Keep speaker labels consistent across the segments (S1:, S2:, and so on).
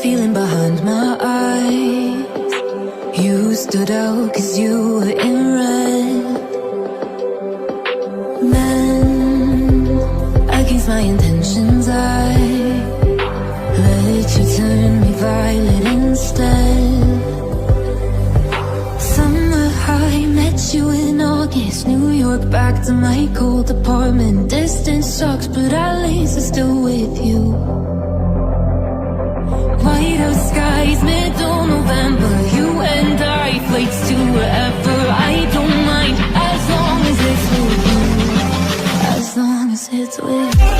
S1: feeling behind my eyes. You stood out 'cause you were in red. Then, against my intentions, I let you turn me violet instead. Summer high, met you in August. New York, back to my cold apartment. Distance sucks, but at least I'm still with you. White out skies, middle November. You and I, flights to wherever. I don't mind, as long as it's with you. As long as it's with you.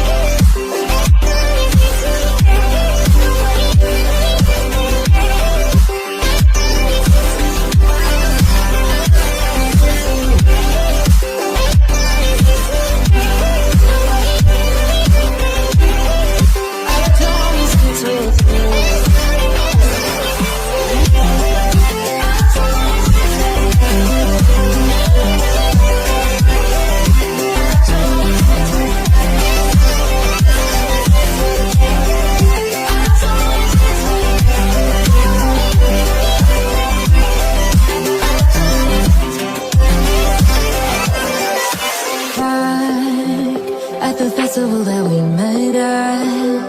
S1: At the festival that we met at,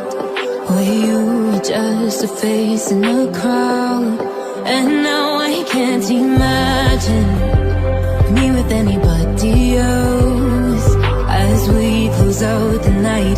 S1: where you were just a face in the crowd. And now I can't imagine me with anybody else. As we close out the night,